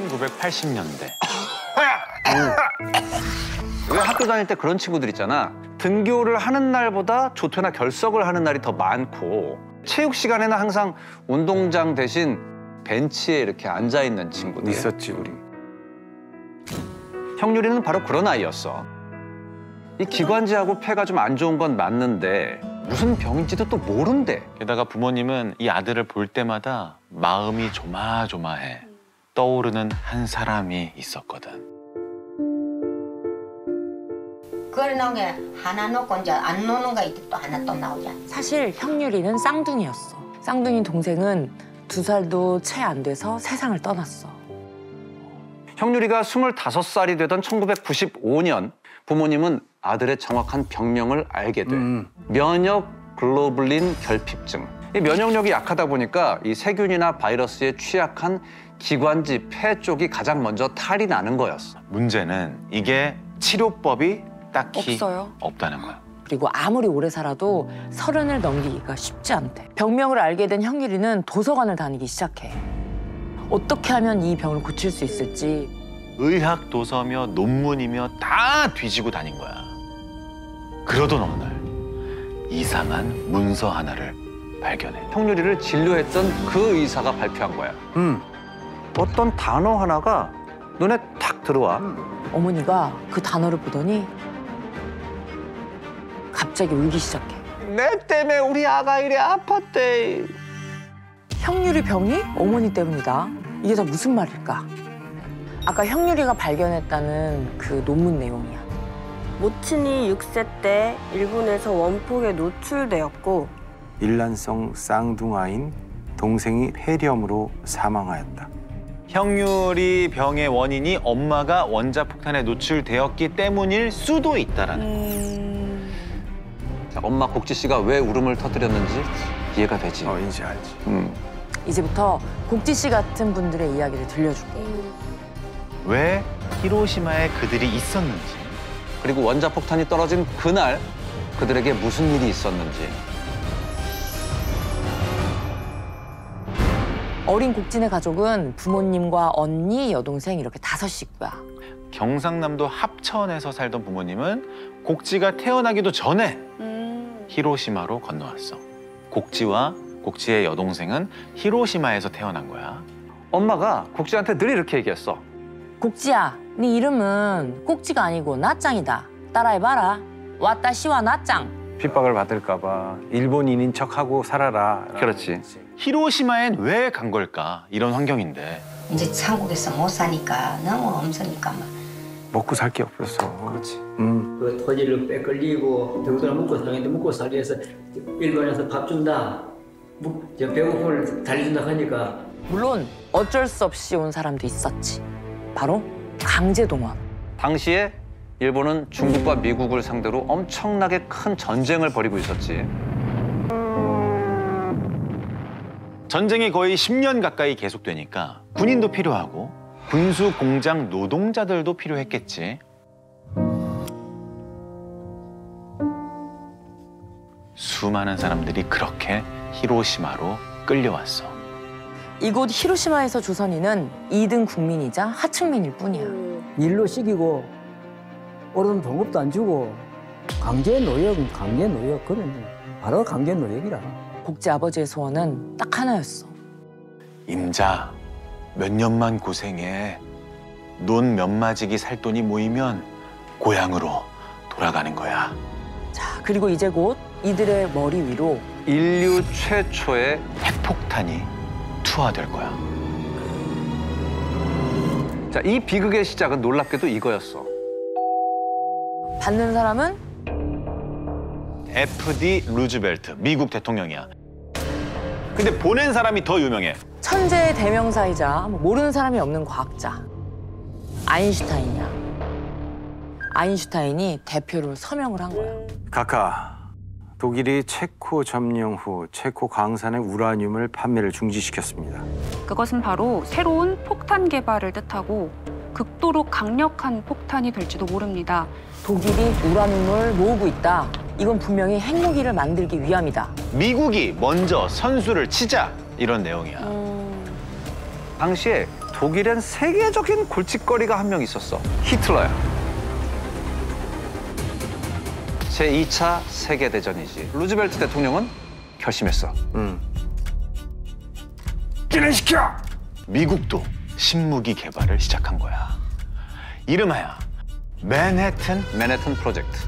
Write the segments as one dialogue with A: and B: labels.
A: 1980년대.
B: 왜 학교 다닐 때 그런 친구들 있잖아. 등교를 하는 날보다 조퇴나 결석을 하는 날이 더 많고 체육 시간에는 항상 운동장 대신 벤치에 이렇게 앉아있는 친구들.
C: 있었지, 우리.
B: 형유리는 바로 그런 아이였어. 이 기관지하고 폐가 좀 안 좋은 건 맞는데 무슨 병인지도 또 모른대.
A: 게다가 부모님은 이 아들을 볼 때마다 마음이 조마조마해. 떠오르는 한 사람이 있었거든.
D: 그걸 나온 게 하나 놓고 이제 안 노는 거 있고 또 하나 또 나오잖아.
E: 사실 형유리는 쌍둥이였어. 쌍둥이 동생은 2살도 채 안 돼서 세상을 떠났어.
B: 형유리가 25살이 되던 1995년 부모님은 아들의 정확한 병명을 알게 돼. 면역 글로불린 결핍증. 이 면역력이 약하다 보니까 이 세균이나 바이러스에 취약한 기관지, 폐 쪽이 가장 먼저 탈이 나는 거였어.
A: 문제는 이게 치료법이 딱히
E: 없어요.
A: 없다는 거야.
E: 그리고 아무리 오래 살아도 30을 넘기기가 쉽지 않대. 병명을 알게 된 형유리는 도서관을 다니기 시작해. 어떻게 하면 이 병을 고칠 수 있을지.
A: 의학 도서며 논문이며 다 뒤지고 다닌 거야. 그러던 어느 날 이상한 문서 하나를 발견해.
B: 형유리를 진료했던 그 의사가 발표한 거야. 어떤 단어 하나가 눈에 탁 들어와.
E: 어머니가 그 단어를 보더니 갑자기 울기 시작해.
B: 내 때문에 우리 아가 이래 아팠대.
E: 형유리 병이 어머니 때문이다. 이게 다 무슨 말일까? 아까 형유리가 발견했다는 그 논문 내용이야.
F: 모친이 6세 때 일본에서 원폭에 노출되었고
C: 일란성 쌍둥아인 동생이 폐렴으로 사망하였다.
A: 형유리 병의 원인이 엄마가 원자폭탄에 노출되었기 때문일 수도 있다라는
B: 자, 엄마 곡지 씨가 왜 울음을 터뜨렸는지 이해가 되지.
C: 이제 알지.
E: 이제부터 곡지 씨 같은 분들의 이야기를 들려줄게.
A: 왜 히로시마에 그들이 있었는지.
B: 그리고 원자폭탄이 떨어진 그날 그들에게 무슨 일이 있었는지.
E: 어린 곡진의 가족은 부모님과 언니, 여동생 이렇게 5식구야.
A: 경상남도 합천에서 살던 부모님은 곡지가 태어나기도 전에 히로시마로 건너왔어. 곡지와 곡지의 여동생은 히로시마에서 태어난 거야.
B: 엄마가 곡지한테 늘 이렇게 얘기했어.
E: 곡지야, 네 이름은 꼭지가 아니고 나짱이다. 따라해봐라. 와따시와 나짱.
C: 핍박을 받을까 봐 일본인인 척하고 살아라.
B: 그렇지.
A: 히로시마엔 왜 간 걸까? 이런 환경인데.
D: 이제 한국에서 못 사니까 너무 없으니까 막.
C: 먹고 살 게 없었어. 그렇지.
G: 그 토지를 빼끌리고 더구나 먹고 살겠는데 먹고 살기 위해서 일본에서 밥 준다. 배고픔을 달래준다 하니까.
E: 물론 어쩔 수 없이 온 사람도 있었지. 바로 강제동원.
B: 당시에 일본은 중국과 미국을 상대로 엄청나게 큰 전쟁을 벌이고 있었지.
A: 전쟁이 거의 10년 가까이 계속되니까 군인도 필요하고 군수 공장 노동자들도 필요했겠지. 수많은 사람들이 그렇게 히로시마로 끌려왔어.
E: 이곳 히로시마에서 조선인은 2등 국민이자 하층민일 뿐이야.
G: 일로 시키고 오른 봉급도 안 주고 강제 노역은 강제 노역. 그런 바로 강제 노역이라.
E: 곡지 아버지의 소원은 딱 하나였어.
A: 임자, 몇 년만 고생해. 논 몇 마지기 살 돈이 모이면 고향으로 돌아가는 거야.
E: 자, 그리고 이제 곧 이들의 머리 위로
B: 인류 최초의
A: 핵폭탄이 투하될 거야.
B: 자, 이 비극의 시작은 놀랍게도 이거였어.
E: 받는 사람은
A: FD 루즈벨트, 미국 대통령이야. 근데 보낸 사람이 더 유명해.
E: 천재의 대명사이자 모르는 사람이 없는 과학자. 아인슈타인이야. 아인슈타인이 대표로 서명을 한 거야.
C: 카카, 독일이 체코 점령 후 체코 광산의 우라늄을 판매를 중지시켰습니다.
H: 그것은 바로 새로운 폭탄 개발을 뜻하고 극도로 강력한 폭탄이 될지도 모릅니다.
E: 독일이 우라늄을 모으고 있다. 이건 분명히 핵무기를 만들기 위함이다.
A: 미국이 먼저 선수를 치자, 이런 내용이야.
B: 당시에 독일엔 세계적인 골칫거리가 한 명 있었어. 히틀러야. 제2차 세계대전이지. 루즈벨트 대통령은 결심했어.
A: 진행시켜! 미국도 신무기 개발을 시작한 거야. 이름하여 맨해튼
B: 프로젝트.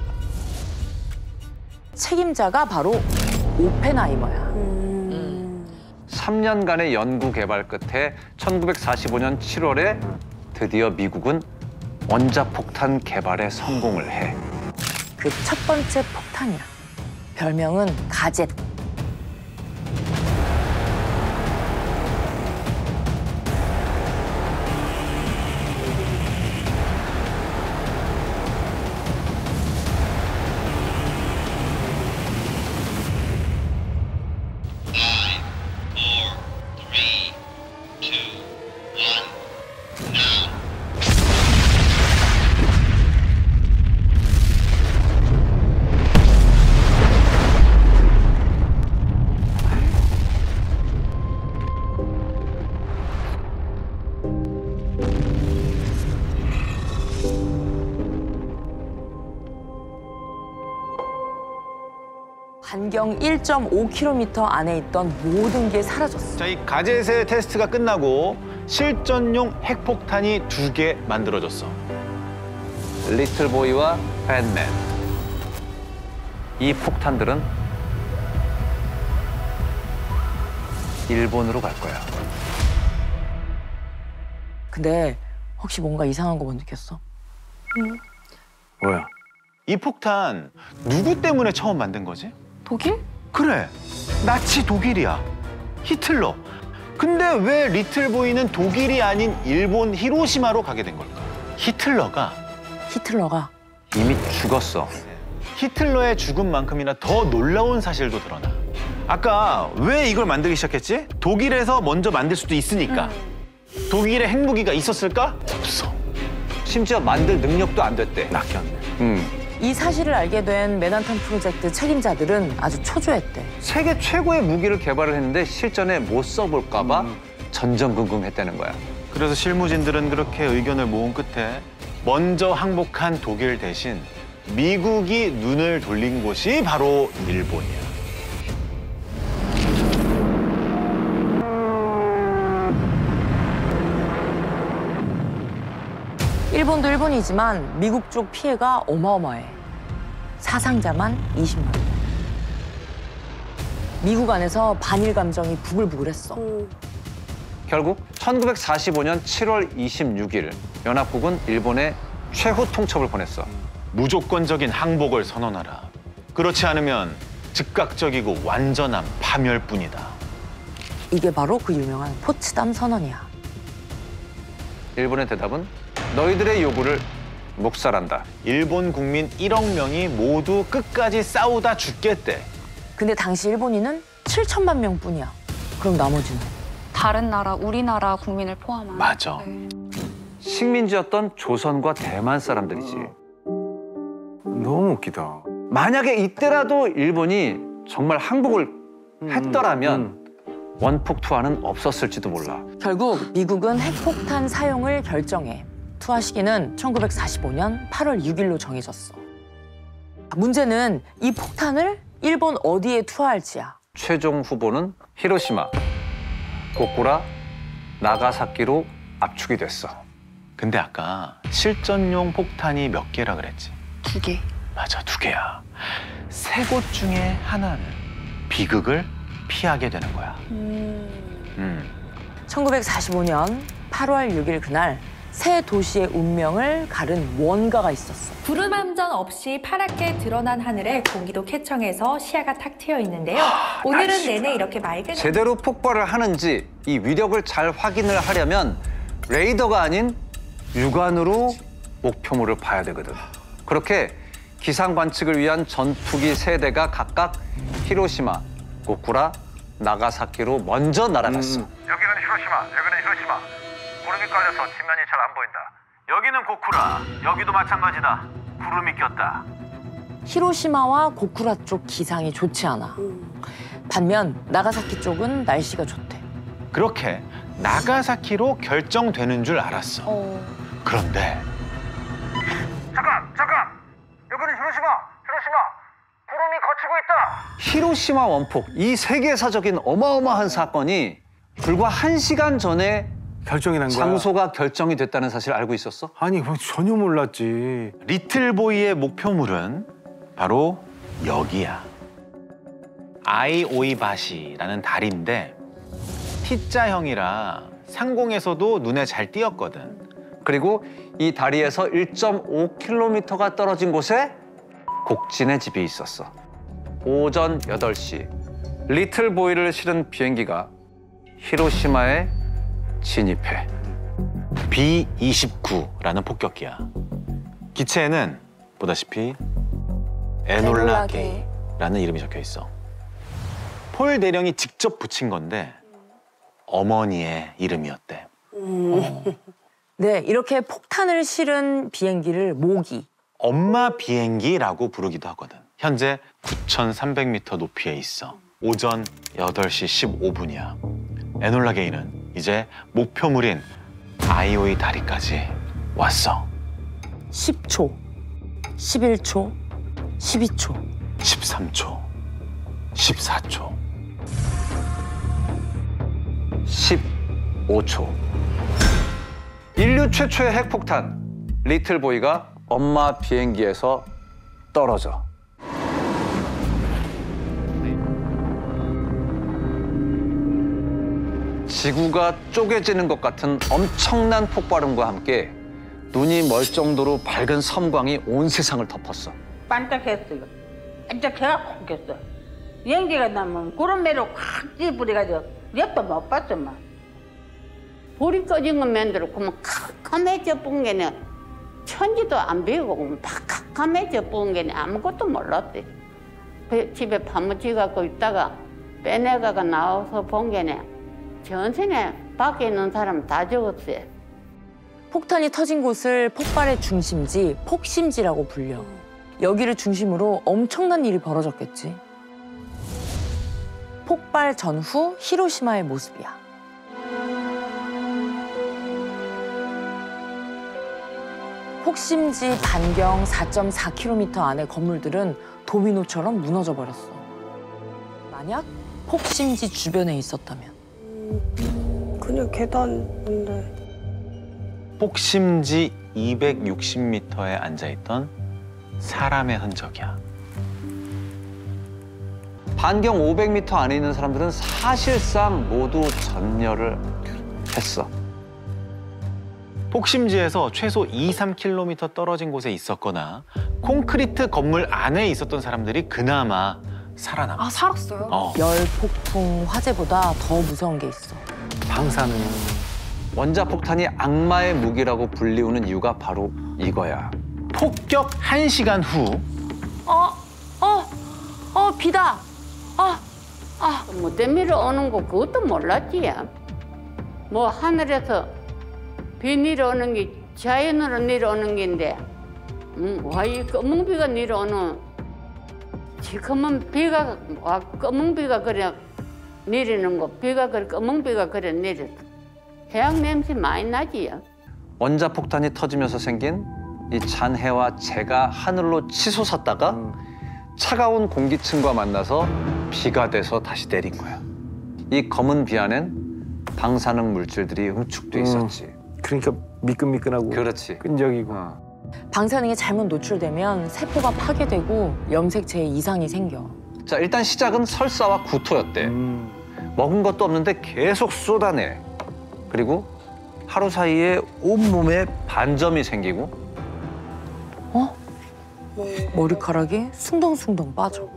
E: 책임자가 바로 오펜하이머야.
B: 3년간의 연구 개발 끝에 1945년 7월에 드디어 미국은 원자폭탄 개발에 성공을 해.
E: 그 첫 번째 폭탄이야. 별명은 가젯. 반경 1.5km 안에 있던 모든 게 사라졌어.
A: 자, 이 가젯의 테스트가 끝나고 실전용 핵폭탄이 2개 만들어졌어.
B: 리틀보이와 팻맨. 이 폭탄들은 일본으로 갈 거야.
E: 근데 혹시 뭔가 이상한 거 못 느꼈어?
C: 뭐야?
A: 이 폭탄 누구 때문에 처음 만든 거지?
H: 독일?
A: 그래, 나치 독일이야. 히틀러. 근데 왜 리틀보이는 독일이 아닌 일본 히로시마로 가게 된 걸까? 히틀러가
B: 이미 죽었어.
A: 히틀러의 죽음만큼이나 더 놀라운 사실도 드러나. 아까 왜 이걸 만들기 시작했지? 독일에서 먼저 만들 수도 있으니까. 독일에 핵무기가 있었을까? 없어.
B: 심지어 만들 능력도 안 됐대.
C: 낚였네.
E: 이 사실을 알게 된 맨하탄 프로젝트 책임자들은 아주 초조했대.
B: 세계 최고의 무기를 개발을 했는데 실전에 못 써볼까 봐 전전긍긍했다는 거야.
A: 그래서 실무진들은 그렇게 의견을 모은 끝에 먼저 항복한 독일 대신 미국이 눈을 돌린 곳이 바로 일본이야.
E: 일본도 일본이지만 미국 쪽 피해가 어마어마해. 사상자만 20만. 미국 안에서 반일 감정이 부글부글했어.
B: 결국 1945년 7월 26일 연합국은 일본에 최후 통첩을 보냈어.
A: 무조건적인 항복을 선언하라. 그렇지 않으면 즉각적이고 완전한 파멸뿐이다.
E: 이게 바로 그 유명한 포츠담 선언이야.
B: 일본의 대답은 너희들의 요구를 묵살한다.
A: 일본 국민 1억 명이 모두 끝까지 싸우다 죽겠대.
E: 근데 당시 일본인은 7천만 명뿐이야. 그럼 나머지는?
H: 다른 나라, 우리나라 국민을 포함한.
A: 맞아.
H: 네.
B: 식민지였던 조선과 대만 사람들이지.
C: 너무 웃기다.
B: 만약에 이때라도 일본이 정말 항복을 했더라면 원폭 투하는 없었을지도 몰라.
E: 결국 미국은 핵폭탄 사용을 결정해. 투하 시기는 1945년 8월 6일로 정해졌어. 문제는 이 폭탄을 일본 어디에 투하할지야.
B: 최종 후보는 히로시마, 고쿠라, 나가사키로 압축이 됐어.
A: 근데 아까 실전용 폭탄이 몇 개라 그랬지?
H: 2개.
A: 맞아, 2개야. 3곳 중에 하나는 비극을 피하게 되는 거야.
E: 1945년 8월 6일 그날 새 도시의 운명을 가른 무언가가 있었어.
I: 구름함정 없이 파랗게 드러난 하늘에 공기도 쾌청해서 시야가 탁 트여 있는데요. 오늘은 내내 이렇게 맑은
B: 제대로 폭발을 하는지 이 위력을 잘 확인을 하려면 레이더가 아닌 육안으로 목표물을 봐야 되거든. 그렇게 기상 관측을 위한 전투기 3대가 각각 히로시마, 고쿠라, 나가사키로 먼저 날아갔어.
J: 여기는 히로시마. 구름이 깔려서 지면이 잘 안 보인다. 여기는 고쿠라. 여기도 마찬가지다. 구름이 꼈다.
E: 히로시마와 고쿠라 쪽 기상이 좋지 않아. 반면 나가사키 쪽은 날씨가 좋대.
A: 그렇게 나가사키로 결정되는 줄 알았어. 그런데
J: 잠깐! 여기는 히로시마! 구름이 걷히고 있다!
B: 히로시마 원폭, 이 세계사적인 어마어마한 사건이 불과 1시간 전에
C: 결정이 난 거야.
B: 장소가 결정이 됐다는 사실 알고 있었어?
C: 아니 그건 전혀 몰랐지.
A: 리틀보이의 목표물은 바로 여기야. 아이오이바시라는 다리인데 T자형이라 상공에서도 눈에 잘 띄었거든.
B: 그리고 이 다리에서 1.5km가 떨어진 곳에 곡진의 집이 있었어. 오전 8시 리틀보이를 실은 비행기가 히로시마에 진입해.
A: B-29라는 폭격기야. 기체에는 보다시피 에놀라 게이라는 이름이 적혀 있어. 폴 대령이 직접 붙인 건데 어머니의 이름이었대.
E: 네, 이렇게 폭탄을 실은 비행기를 모기.
A: 엄마 비행기라고 부르기도 하거든. 현재 9,300m 높이에 있어. 오전 8시 15분이야. 에놀라 게이는 이제 목표물인 아이오이 다리까지 왔어.
E: 10초, 11초, 12초,
A: 13초, 14초,
B: 15초. 인류 최초의 핵폭탄 리틀보이가 엄마 비행기에서 떨어져. 지구가 쪼개지는 것 같은 엄청난 폭발음과 함께 눈이 멀 정도로 밝은 섬광이 온 세상을 덮었어.
K: 반짝했어요. 반짝해갖고 죽겠어. 연기가 나면 구름매로 확 찌부려가지고 옆도 못 봤더만. 불이 꺼진 건 맨대로 그만 캄캄해져 본 게는 천지도 안 비우고 팍캄해져 본 게는 아무것도 몰랐대. 집에 파묻혀 갖고 있다가 빼내가가 나와서 본 게는 전생에 밖에 있는 사람 다 죽었어요.
E: 폭탄이 터진 곳을 폭발의 중심지, 폭심지라고 불려. 여기를 중심으로 엄청난 일이 벌어졌겠지. 폭발 전후 히로시마의 모습이야. 폭심지 반경 4.4km 안의 건물들은 도미노처럼 무너져 버렸어. 만약 폭심지 주변에 있었다면.
F: 그냥 계단인데.
A: 폭심지 260m에 앉아있던 사람의 흔적이야.
B: 반경 500m 안에 있는 사람들은 사실상 모두 전멸을 했어.
A: 폭심지에서 최소 2-3km 떨어진 곳에 있었거나 콘크리트 건물 안에 있었던 사람들이 그나마 살아남았어.
H: 아, 살았어요?
E: 열폭풍 화재보다 더 무서운 게 있어.
C: 방사능.
B: 원자폭탄이 악마의 무기라고 불리우는 이유가 바로 이거야.
A: 폭격 1시간 후
E: 비다.
K: 뭐 때밀어 오는 거 그것도 몰랐지. 뭐 하늘에서 비 내려오는 게 자연으로 내려오는 게인데 와 이 검은 비가 내려오는 지금은 비가 와 검은 비가 그래 내리는 거 비가 그래 검은 비가 그래 내려 해양 냄새 많이 나지요.
B: 원자폭탄이 터지면서 생긴 이 잔해와 재가 하늘로 치솟았다가 차가운 공기층과 만나서 비가 돼서 다시 내린 거야. 이 검은 비 안엔 방사능 물질들이 응축돼 있었지.
C: 그러니까 미끈미끈하고
B: 그렇지.
C: 끈적이고.
E: 방사능에 잘못 노출되면 세포가 파괴되고 염색체에 이상이 생겨.
B: 자, 일단 시작은 설사와 구토였대. 먹은 것도 없는데 계속 쏟아내. 그리고 하루 사이에 온몸에 반점이 생기고
E: 머리카락이 숭덩숭덩 빠져.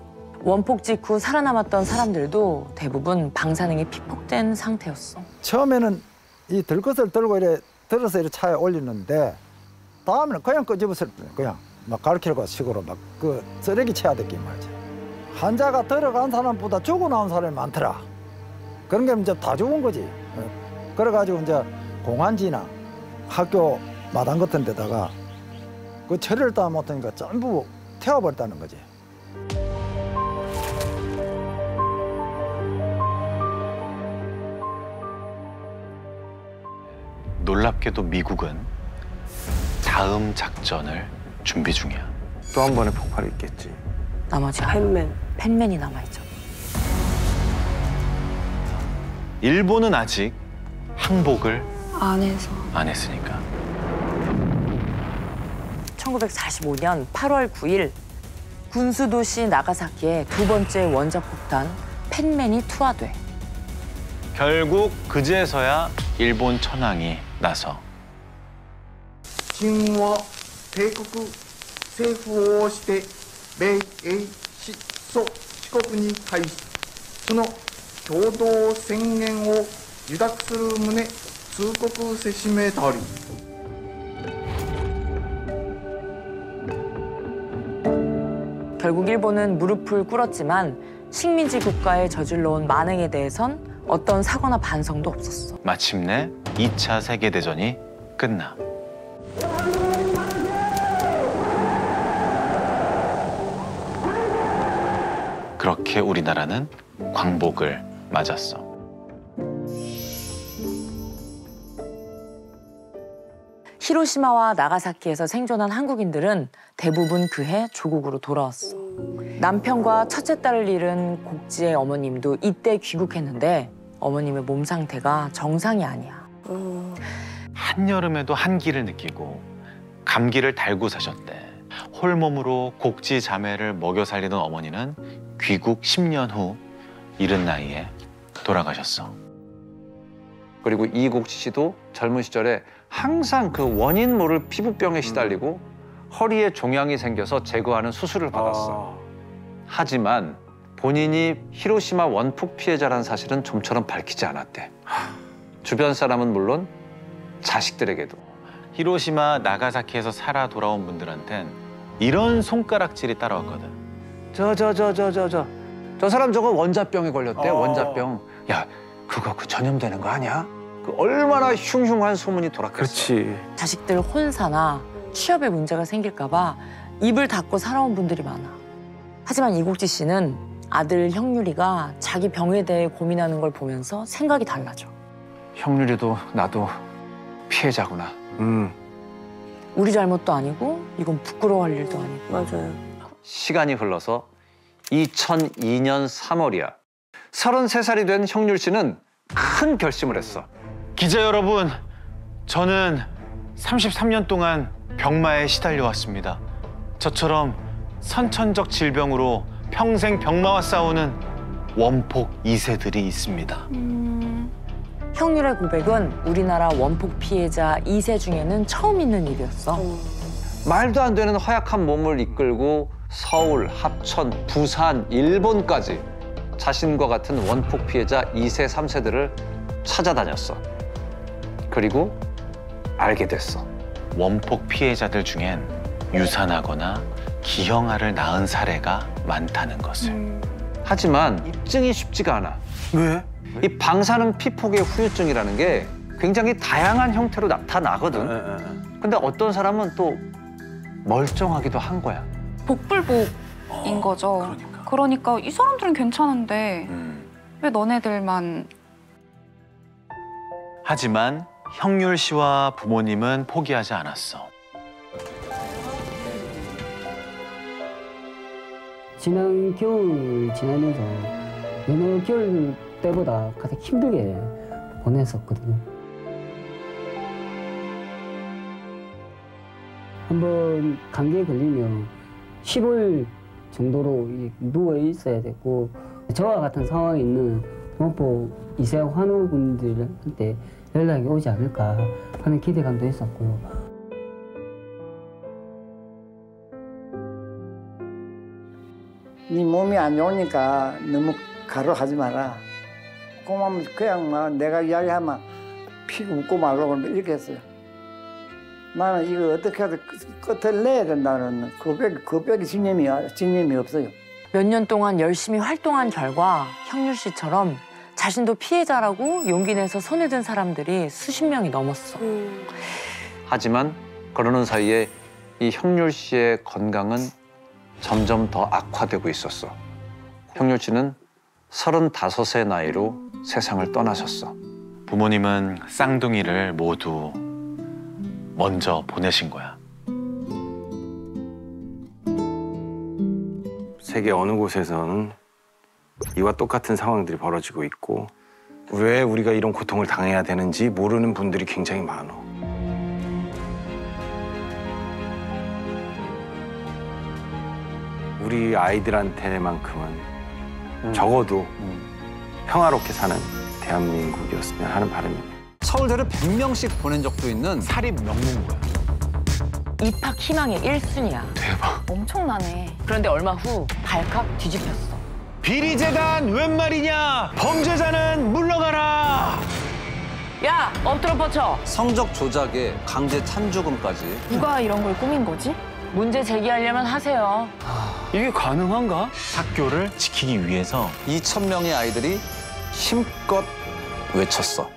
E: 원폭 직후 살아남았던 사람들도 대부분 방사능에 피폭된 상태였어.
L: 처음에는 이 들것을 들고 이래 들어서 이렇게 차에 올리는데 다음에는 그냥 끄집었을 뿐 그냥 막 가르치려고 식으로 막 그 쓰레기 채야 됐기 말이지. 환자가 들어간 사람보다 죽어 나온 사람이 많더라. 그런 게 이제 다 죽은 거지. 그래가지고 이제 공안지나 학교 마당 같은 데다가 그 처리를 다 못하니까 전부 태워버렸다는 거지.
A: 놀랍게도 미국은 다음 작전을 준비 중이야.
C: 또 한 번의 폭발이 있겠지.
E: 나머지
F: 팬맨.
E: 팬맨이 남아있죠.
A: 일본은 아직 항복을
H: 안
A: 했으니까.
E: 1945년 8월 9일 군수도시 나가사키에 두 번째 원자폭탄 팬맨이 투하돼.
A: 결국 그제서야 일본 천황이 나서
M: 清は帝国征服をして米英日ソ四国に対しその共同宣言を受諾する旨通告せしめたり
E: 결국 일본은 무릎을 꿇었지만 식민지 국가에 저질러온 만행에 대해선 어떤 사과나 반성도 없었어.
A: 마침내 2차 세계대전이 끝나. 그렇게 우리나라는 광복을 맞았어.
E: 히로시마와 나가사키에서 생존한 한국인들은 대부분 그해 조국으로 돌아왔어. 남편과 첫째 딸을 잃은 곡지의 어머님도 이때 귀국했는데 어머님의 몸 상태가 정상이 아니야.
A: 한여름에도 한기를 느끼고 감기를 달고 사셨대. 홀몸으로 곡지 자매를 먹여 살리던 어머니는 귀국 10년 후 이른 나이에 돌아가셨어.
B: 그리고 이곡지 씨도 젊은 시절에 항상 그 원인 모를 피부병에 시달리고 허리에 종양이 생겨서 제거하는 수술을 받았어. 하지만 본인이 히로시마 원폭 피해자라는 사실은 좀처럼 밝히지 않았대. 주변 사람은 물론 자식들에게도.
A: 히로시마, 나가사키에서 살아 돌아온 분들한텐 이런 손가락질이 따라왔거든.
B: 저 사람 저거 원자병에 걸렸대. 원자병. 야, 그거 그 전염되는 거 아니야? 그 얼마나 흉흉한 소문이 돌았겠어.
C: 그렇지.
E: 자식들 혼사나 취업에 문제가 생길까 봐 입을 닫고 살아온 분들이 많아. 하지만 이곡지 씨는 아들 형률이가 자기 병에 대해 고민하는 걸 보면서 생각이 달라져.
B: 형률이도 나도 피해자구나.
E: 우리 잘못도 아니고 이건 부끄러워할 일도 아니고.
F: 맞아요.
B: 시간이 흘러서 2002년 3월이야. 33살이 된 형률 씨는 큰 결심을 했어.
A: 기자 여러분, 저는 33년 동안 병마에 시달려왔습니다. 저처럼 선천적 질병으로 평생 병마와 싸우는 원폭 2세들이 있습니다.
E: 형률의 고백은 우리나라 원폭 피해자 2세 중에는 처음 있는 일이었어.
B: 말도 안 되는 허약한 몸을 이끌고 서울, 합천, 부산, 일본까지 자신과 같은 원폭 피해자 2세, 3세들을 찾아다녔어. 그리고 알게 됐어.
A: 원폭 피해자들 중엔 유산하거나 기형아를 낳은 사례가 많다는 것을.
B: 하지만 입증이 쉽지가 않아.
C: 왜?
B: 이 방사능 피폭의 후유증이라는 게 굉장히 다양한 형태로 나타나거든. 근데 어떤 사람은 또 멀쩡하기도 한 거야.
H: 복불복인 거죠. 그러니까 이 사람들은 괜찮은데 왜 너네들만.
A: 하지만 형률 씨와 부모님은 포기하지 않았어.
N: 지난 겨울 지나면서 어느 겨울 때보다 가장 힘들게 보냈었거든요. 한번 감기에 걸리면 10월 정도로 누워 있어야 되고, 저와 같은 상황에 있는 원폭 2세 환우분들한테 연락이 오지 않을까 하는 기대감도 있었고요.
O: 네 몸이 안 좋으니까 너무 가로하지 마라. 그만 그냥 막 내가 이야기하면 피 웃고 말고 그러면 이렇게 했어요. 나는 이거 어떻게 해서 끝을 내야 된다는 그 벽이 진념이 없어요.
E: 몇 년 동안 열심히 활동한 결과 형률 씨처럼 자신도 피해자라고 용기 내서 손에 든 사람들이 수십 명이 넘었어.
B: 하지만 그러는 사이에 이 형률 씨의 건강은 점점 더 악화되고 있었어. 형률 씨는 35세 나이로 세상을 떠나셨어.
A: 부모님은 쌍둥이를 모두 먼저 보내신 거야.
C: 세계 어느 곳에서는 이와 똑같은 상황들이 벌어지고 있고 왜 우리가 이런 고통을 당해야 되는지 모르는 분들이 굉장히 많아. 우리 아이들한테만큼은 적어도 평화롭게 사는 대한민국이었으면 하는 바람입니다.
B: 서울대를 100명씩 보낸 적도 있는
A: 사립 명문고야.
E: 입학 희망의 1순위야.
A: 대박.
I: 엄청나네.
E: 그런데 얼마 후 발칵 뒤집혔어.
A: 비리재단 웬 말이냐? 범죄자는 물러가라.
E: 야, 엎드려 뻗쳐.
B: 성적 조작에 강제 참조금까지.
I: 누가 이런 걸 꾸민 거지?
E: 문제 제기하려면 하세요.
B: 이게 가능한가?
A: 학교를 지키기 위해서
B: 2,000명의 아이들이 힘껏 외쳤어.